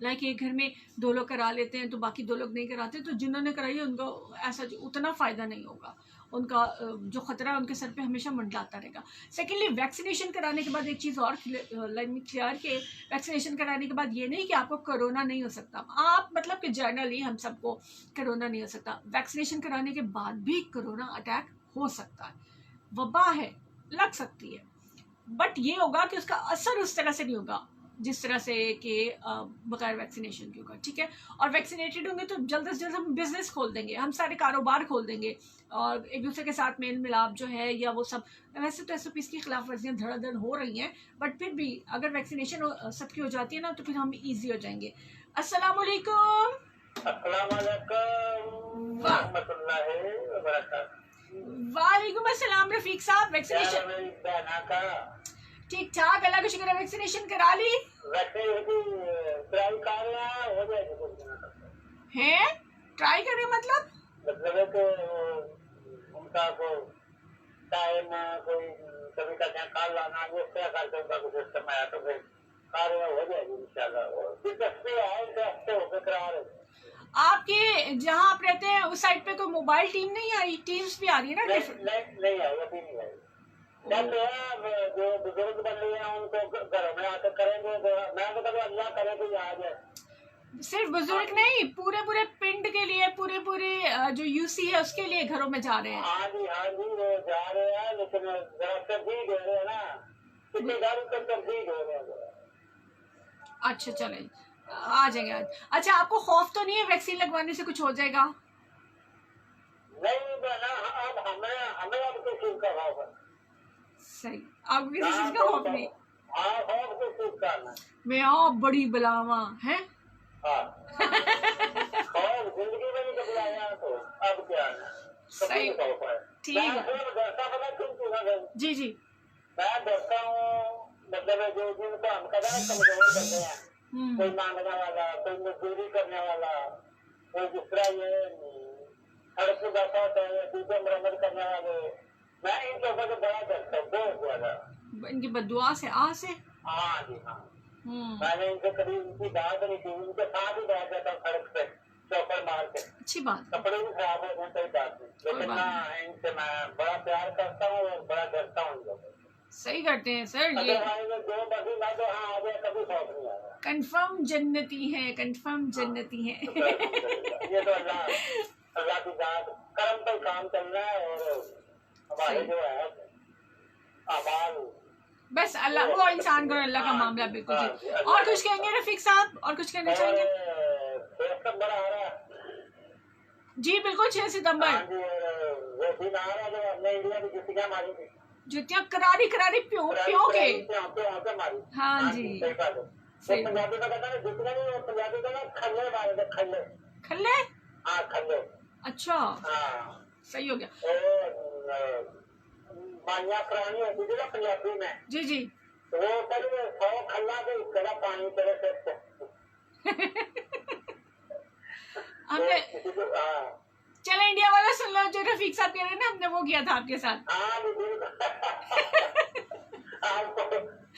[SPEAKER 1] लाइक एक घर में 2 लोग करा लेते हैं तो बाकी 2 लोग नहीं कराते, तो जिन्होंने कराई है उनको ऐसा उतना फ़ायदा नहीं होगा। उनका जो ख़तरा है उनके सर पे हमेशा मंडलाता रहेगा। सेकेंडली, वैक्सीनेशन कराने के बाद एक चीज़ और क्लियर के वैक्सीनेशन कराने के बाद ये नहीं कि आपको कोरोना नहीं हो सकता। आप मतलब कि जनरली हम सबको कोरोना नहीं हो सकता, वैक्सीनेशन कराने के बाद भी कोरोना अटैक हो सकता है, वबा है, लग सकती है, बट ये होगा कि उसका असर उस तरह से नहीं होगा जिस तरह से कि बगैर वैक्सीनेशन के होगा, ठीक है। और वैक्सीनेटेड होंगे तो जल्द से जल्द हम बिजनेस खोल देंगे, हम सारे कारोबार खोल देंगे और एक दूसरे के साथ मेल मिलाप जो है या वो सब। वैसे तो SOPs की खिलाफ वर्जियाँ धड़ाधड़ हो रही हैं, बट फिर भी अगर वैक्सीनेशन सबकी हो जाती है ना तो फिर हम ईजी हो जाएंगे। अस्सलाम वालेकुम। वालेकुम अस्सलाम रफीक साहब। वैक्सीनेशन ठीक ठाक, अल्लाह का शुक्र है। वैक्सीनेशन करा ली है? ट्राई कर रहे मतलब
[SPEAKER 2] उनका को टाइम कोई कभी का कॉल लाना वो क्या करते उनका कुछ सिस्टम आया तो फिर कार्य हो जाएगी इंशाल्लाह। दिलचस्पी है इनसे हफ्ते हो गए करा रहे।
[SPEAKER 1] आपके जहाँ आप रहते हैं उस साइड पे कोई मोबाइल टीम नहीं आई? टीम्स भी आ रही है ना?
[SPEAKER 2] नहीं आई, अभी नहीं आई। जो बुजुर्ग बन रहे हैं उनको घरों में आकर करेंगे, मैं तो कभी अल्लाह करे तो आ जाए।
[SPEAKER 1] सिर्फ बुजुर्ग नहीं, पूरे पिंड के लिए, पूरे जो यूसी है उसके लिए घरों में जा रहे हैं।
[SPEAKER 2] हाँ जी वो जा रहे हैं, लेकिन जरा तरजीह दे रहे हैं ना, कितने घर को तरजीह दे रहे हैं।
[SPEAKER 1] अच्छा चले, आ जाएंगे आज। अच्छा, आपको खौफ तो नहीं है वैक्सीन लगवाने से कुछ हो जाएगा?
[SPEAKER 2] नहीं बना, अब हमें अब किस चीज का खौफ है?
[SPEAKER 1] सही, आपको किसी चीज का खौफ नहीं?
[SPEAKER 2] हाँ, खौफ किस चीज का है?
[SPEAKER 1] मैं बड़ी बलावा है।
[SPEAKER 2] खौफ जिंदगी में नहीं कभी आया तो अब क्या है?
[SPEAKER 1] सही, ठीक है जी। मैं
[SPEAKER 2] डरता हूँ, मतलब जो जिनको हम कदर कमजोर करते हैं, कोई मांगने वाला, कोई मजदूरी करने वाला, कोई जिस तरह ये सड़क पर बैठा होता है, दूसरे मरम्मत करने वाले, मैं इन लोगों से बड़ा डरता हूँ, बहुत ज्यादा।
[SPEAKER 1] इनकी बददुआ से
[SPEAKER 2] हाँ जी हाँ। मैंने इनसे कभी उनकी बात नहीं की, उनके साथ ही बैठ जाता हूँ सड़क पे चौपर मार के।
[SPEAKER 1] अच्छी बात,
[SPEAKER 2] कपड़े भी खराब हो गए, कोई बात नहीं, लेकिन ना इनसे मैं बड़ा प्यार करता हूँ और बड़ा डरता हूँ।
[SPEAKER 1] सही करते हैं सर, ये कंफर्म जन्नती है, कंफर्म जन्नती है।
[SPEAKER 2] ये तो अल्लाह की जात कर्म पर काम करना है और हमारे जो है अमाल,
[SPEAKER 1] बस अल्लाह वो इंसान को अल्लाह का मामला बिल्कुल जी। और कुछ कहेंगे रफीक साहब, और कुछ कहना चाहेंगे?
[SPEAKER 2] 6 सितंबर आ रहा है
[SPEAKER 1] जी, बिल्कुल 6 सितंबर जुतियाँ करारी प्यो के। हाँ जी, सही। खल्ले, अच्छा सही हो गया।
[SPEAKER 2] माइया करानी होती थी ना पंजाबी में, जी तो वो कभी 100 खल्ला के गला पानी तेरे सिर से।
[SPEAKER 1] हमने चलो इंडिया वाला सुन लो, जो रफीक साहब कह रहे हैं ना, हमने वो किया था आपके साथ।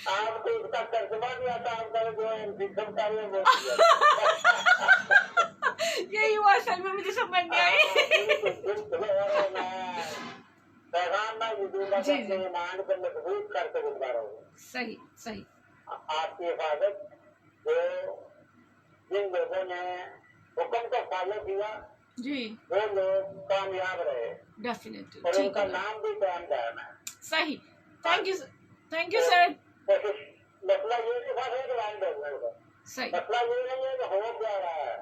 [SPEAKER 2] आपको इसका तर्जुमा दिया था, आपका जो
[SPEAKER 1] यही हुआ असल में, मुझे समझ नहीं आई।
[SPEAKER 2] पैगाम मैं ये दूंगा कि अपने ईमान को मजबूत करके जिंदा रहो।
[SPEAKER 1] सही सही।
[SPEAKER 2] आपकी हिफाजत जो जिन लोगों ने हुक्म को फॉलो किया
[SPEAKER 1] जी,
[SPEAKER 2] वो लोग कामयाब रहे
[SPEAKER 1] डेफिनेटली,
[SPEAKER 2] और
[SPEAKER 1] ठीक
[SPEAKER 2] उनका
[SPEAKER 1] है,
[SPEAKER 2] नाम भी कायम है।
[SPEAKER 1] सही। Thank you sir.
[SPEAKER 2] मसला ये नहीं था कि लाइन बोलने का,
[SPEAKER 1] सही,
[SPEAKER 2] मसला ये नहीं है कि हो क्या रहा है।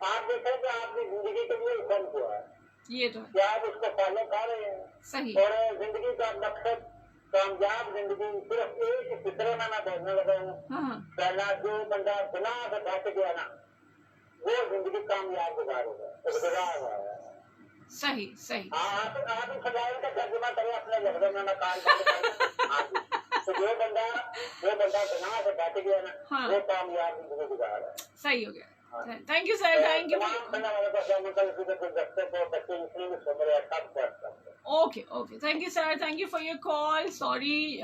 [SPEAKER 2] आप देखें कि आपकी जिंदगी के लिए हुक्म हुआ है,
[SPEAKER 1] ये तो है,
[SPEAKER 2] क्या आप उसको फॉलो कर रहे हैं।
[SPEAKER 1] सही।
[SPEAKER 2] और जिंदगी का मकसद कामयाब जिंदगी सिर्फ एक फिक्रे में मैं बोलने लगा हूँ। पहला जो बंदा गुनाह से बच गया ना वो जिंदगी कामयाब गुजारेगा।
[SPEAKER 1] सही सही।
[SPEAKER 2] आप फजाइल का तर्जुमा करें अपने लफ्जों में, मैं काल तो जो बंदा गुनाह से बच गया ना वो कामयाब जिंदगी गुजार रहा है।
[SPEAKER 1] सही हो गया। Thank you sir, thank you. Okay okay, thank you sir, thank you for your call. Sorry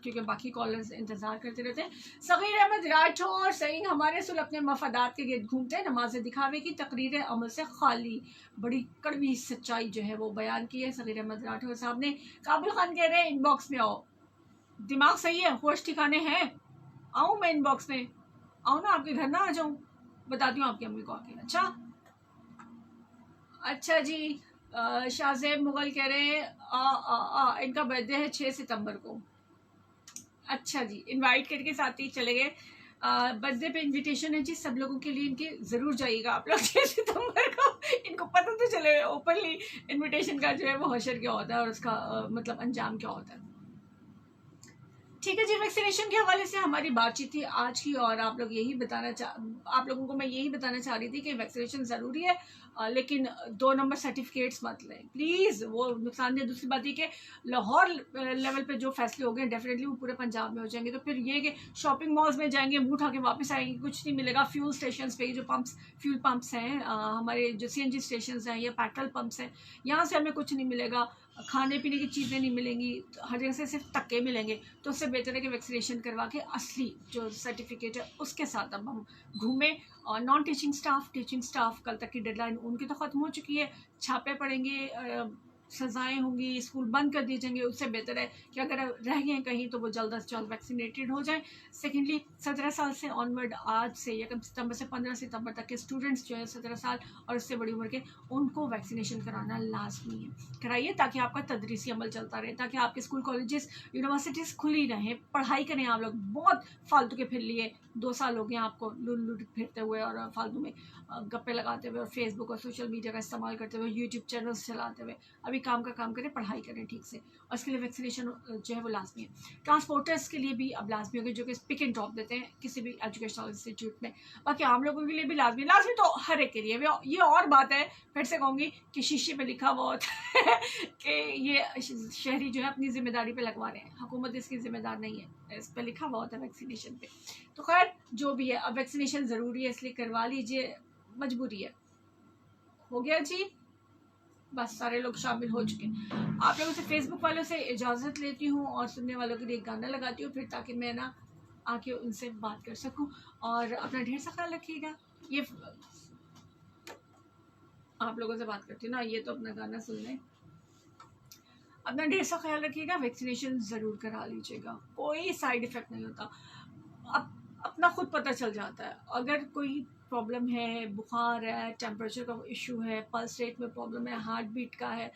[SPEAKER 1] क्योंकि बाकी कॉलर्स इंतजार करते रहते हैं। सगीर अहमद राठौर सईद हमारे रसूल अपने मफादात के गिर्द घूमते हैं, नमाज दिखावे की तकरीर अमल से खाली, बड़ी कड़वी सच्चाई जो है वो बयान की है सगीर अहमद राठौर साहब ने। काबुल खान कह रहे हैं इनबॉक्स में आओ, दिमाग सही है, होश ठिकाने हैं, आऊँ मैं इनबॉक्स में, आऊँ ना आपके घर ना आ जाऊँ, बताती हूँ आपकी अम्मी को आके। अच्छा जी। शाहजेब मुगल कह रहे हैं इनका बर्थडे है 6 सितंबर को। अच्छा जी, इनवाइट करके साथ ही चले गए। बर्थडे पे इनविटेशन है जी, सब लोगों के लिए, इनके ज़रूर जाइएगा आप लोग 6 सितंबर को। इनको पता तो चले ओपनली इनविटेशन का जो है वो हशर क्या होता है और उसका मतलब अंजाम क्या होता है। ठीक है जी, वैक्सीनेशन के हवाले से हमारी बातचीत थी आज की, और आप लोगों को मैं यही बताना चाह रही थी कि वैक्सीनेशन ज़रूरी है, लेकिन 2 नंबर सर्टिफिकेट्स मत लें प्लीज़, वो नुकसानदेह। दूसरी बात ये कि लाहौर लेवल पे जो फैसले हो गए डेफिनेटली वो पूरे पंजाब में हो जाएंगे, तो फिर ये कि शॉपिंग मॉल्स में जाएंगे, मुँह उठा के वापस आएंगे, कुछ नहीं मिलेगा। फ्यूल स्टेशन पे जो फ्यूल पंप्स हैं, हमारे जो CNG स्टेशन हैं या पेट्रोल पंप्स हैं, यहाँ से हमें कुछ नहीं मिलेगा, खाने पीने की चीज़ें नहीं मिलेंगी, हर जगह से सिर्फ धक्के मिलेंगे। तो उससे बेहतर है कि वैक्सीनेशन करवा के असली जो सर्टिफिकेट है उसके साथ अब हम घूमें। और non teaching staff, teaching staff कल तक की डेडलाइन उनकी तो ख़त्म हो चुकी है, छापे पड़ेंगे, सज़ाएं होंगी, स्कूल बंद कर दिए जाएंगे। उससे बेहतर है कि अगर रह गए कहीं तो वो जल्द से जल्द वैक्सीनेटेड हो जाएं। सेकेंडली 17 साल से ऑनवर्ड, आज से 1 सितंबर से 15 सितंबर तक के स्टूडेंट्स जो है 17 साल और उससे बड़ी उम्र के, उनको वैक्सीनेशन कराना लाजमी है। कराइए ताकि आपका तदरीसी अमल चलता रहे, ताकि आपके स्कूल कॉलेजेस यूनिवर्सिटीज़ खुली रहें, पढ़ाई करें। आप लोग बहुत फालतू के फिर लिए 2 साल हो गए आपको लुल्लू फिरते हुए और फालतू में गप्पे लगाते हुए और फेसबुक और सोशल मीडिया का इस्तेमाल करते हुए, यूट्यूब चैनल्स चलाते हुए। अभी काम का काम करें, पढ़ाई करें ठीक से, और इसके लिए वैक्सीनेशन जो है वो लाजमी है। ट्रांसपोर्टर्स के लिए भी अब लाजमी होगी, जो कि पिक एंड ड्रॉप देते हैं किसी भी एजुकेशनल इंस्टीट्यूट में। बाकी आम लोगों के लिए भी लाजमी तो हर एक के लिए। ये और बात है, फिर से कहूँगी कि शीशे पे लिखा हुआ होता है कि ये शहरी जो है अपनी जिम्मेदारी पे लगवा रहे हैं, हुकूमत इसकी जिम्मेदार नहीं है, इस पर लिखा हुआ होता है वैक्सीनेशन पे। तो खैर जो भी है, अब वैक्सीनेशन ज़रूरी है इसलिए करवा लीजिए, मजबूरी है। हो गया जी, बस सारे लोग शामिल हो चुके हैं। आप लोगों से, फेसबुक वालों से इजाज़त लेती हूँ और सुनने वालों के लिए एक गाना लगाती हूँ फिर, ताकि मैं ना आके उनसे बात कर सकूँ। और अपना ढेर सा ख्याल रखिएगा। ये आप लोगों से बात करती हूँ ना, ये तो अपना गाना सुन लें। अपना ढेर सा ख्याल रखिएगा, वैक्सीनेशन ज़रूर करा लीजिएगा, कोई साइड इफ़ेक्ट नहीं होता, अपना खुद पता चल जाता है। अगर कोई प्रॉब्लम है, बुखार है, टेम्परेचर का इशू है, पल्स रेट में प्रॉब्लम है, हार्ट बीट का है,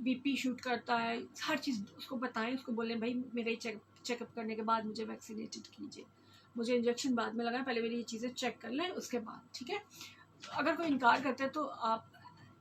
[SPEAKER 1] BP शूट करता है, हर चीज़ उसको बताएं, उसको बोलें भाई मेरे चेकअप करने के बाद मुझे वैक्सीनेटेड कीजिए, मुझे इंजेक्शन बाद में लगाएं, पहले मेरी ये चीज़ें चेक कर लें उसके बाद, ठीक है। अगर कोई इनकार करता है तो आप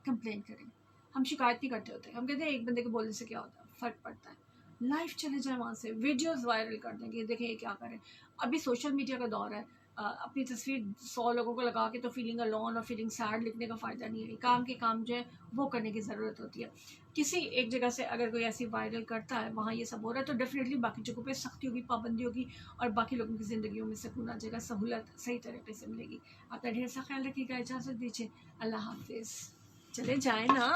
[SPEAKER 1] कंप्लेन करें, हम शिकायत नहीं करते होते, हम कहते हैं एक बंदे के बोलने से क्या होता है, फ़र्क पड़ता है। लाइव चले जाए वहाँ से, वीडियोस वायरल कर देंगे, देखें ये क्या करें। अभी सोशल मीडिया का दौर है, अपनी तस्वीर 100 लोगों को लगा के तो फीलिंग अलोन और फीलिंग सैड लिखने का फ़ायदा नहीं है। काम के काम जो है वो करने की ज़रूरत होती है। किसी एक जगह से अगर कोई ऐसी वायरल करता है, वहाँ ये सब हो रहा है, तो डेफिनेटली बाकी जगहों पे सख्ती होगी, पाबंदी होगी, और बाकी लोगों की ज़िंदगियों में सुकून आ जाएगा, सहूलत सही तरीके से मिलेगी। अपना ढेर सा ख्याल रखिएगा, इजाज़त दीजिए, अल्लाह हाफिज़। चले जाए ना।